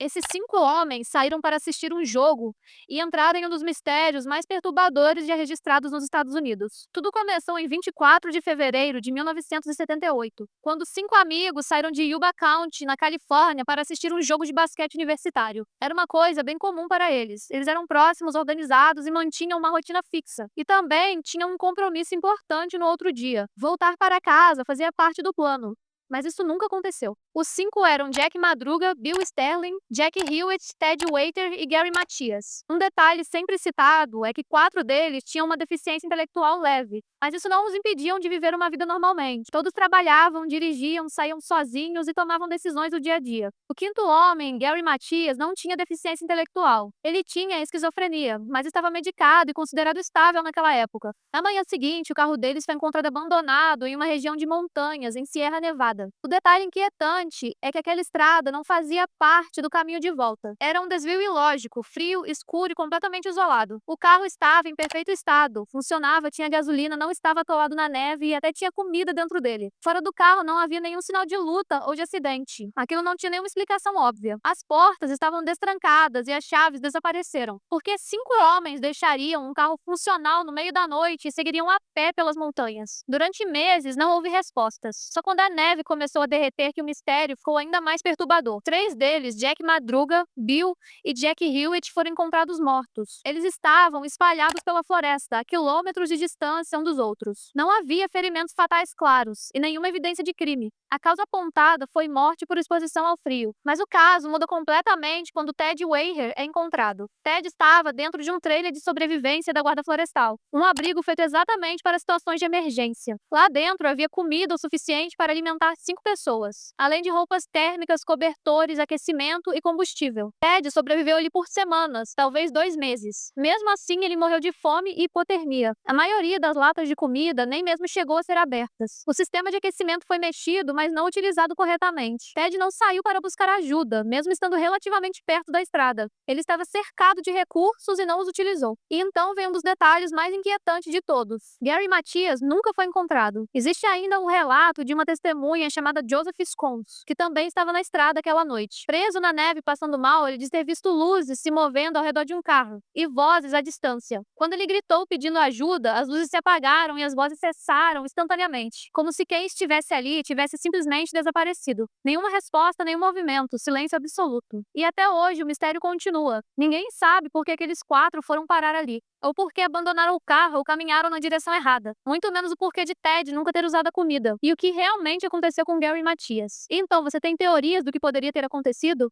Esses 5 homens saíram para assistir um jogo e entraram em um dos mistérios mais perturbadores já registrados nos Estados Unidos. Tudo começou em 24 de fevereiro de 1978, quando 5 amigos saíram de Yuba County, na Califórnia, para assistir um jogo de basquete universitário. Era uma coisa bem comum para eles. Eles eram próximos, organizados e mantinham uma rotina fixa. E também tinham um compromisso importante no outro dia. Voltar para casa fazia parte do plano. Mas isso nunca aconteceu. Os 5 eram Jack Madruga, Bill Sterling, Jack Hewitt, Ted Waiter e Gary Matias. Um detalhe sempre citado é que 4 deles tinham uma deficiência intelectual leve, mas isso não os impediam de viver uma vida normalmente. Todos trabalhavam, dirigiam, saíam sozinhos e tomavam decisões do dia a dia. O quinto homem, Gary Matias, não tinha deficiência intelectual. Ele tinha esquizofrenia, mas estava medicado e considerado estável naquela época. Na manhã seguinte, o carro deles foi encontrado abandonado em uma região de montanhas, em Sierra Nevada. O detalhe inquietante é que aquela estrada não fazia parte do caminho de volta. Era um desvio ilógico, frio, escuro e completamente isolado. O carro estava em perfeito estado, funcionava, tinha gasolina, não estava atolado na neve e até tinha comida dentro dele. Fora do carro não havia nenhum sinal de luta ou de acidente. Aquilo não tinha nenhuma explicação óbvia. As portas estavam destrancadas e as chaves desapareceram. Por que 5 homens deixariam um carro funcional no meio da noite e seguiriam a pé pelas montanhas? Durante meses não houve respostas. Só quando a neve começou a derreter que o mistério ficou ainda mais perturbador. 3 deles, Jack Madruga, Bill e Jack Hewitt, foram encontrados mortos. Eles estavam espalhados pela floresta, a quilômetros de distância um dos outros. Não havia ferimentos fatais claros e nenhuma evidência de crime. A causa apontada foi morte por exposição ao frio. Mas o caso muda completamente quando Ted Waiter é encontrado. Ted estava dentro de um trailer de sobrevivência da Guarda Florestal, um abrigo feito exatamente para situações de emergência. Lá dentro havia comida o suficiente para alimentar 5 pessoas, além de roupas térmicas, cobertores, aquecimento e combustível. Ted sobreviveu ali por semanas, talvez 2 meses. Mesmo assim, ele morreu de fome e hipotermia. A maioria das latas de comida nem mesmo chegou a ser abertas. O sistema de aquecimento foi mexido, mas não utilizado corretamente. Ted não saiu para buscar ajuda, mesmo estando relativamente perto da estrada. Ele estava cercado de recursos e não os utilizou. E então vem um dos detalhes mais inquietantes de todos. Gary Matias nunca foi encontrado. Existe ainda um relato de uma testemunha chamada Joseph Scones, que também estava na estrada aquela noite. Preso na neve passando mal, ele diz ter visto luzes se movendo ao redor de um carro e vozes à distância. Quando ele gritou pedindo ajuda, as luzes se apagaram e as vozes cessaram instantaneamente, como se quem estivesse ali tivesse simplesmente desaparecido. Nenhuma resposta, nenhum movimento, silêncio absoluto. E até hoje o mistério continua. Ninguém sabe por que aqueles 4 foram parar ali, ou por que abandonaram o carro ou caminharam na direção errada. Muito menos o porquê de Ted nunca ter usado a comida. E o que realmente aconteceu com Gary Matias. Então, você tem teorias do que poderia ter acontecido?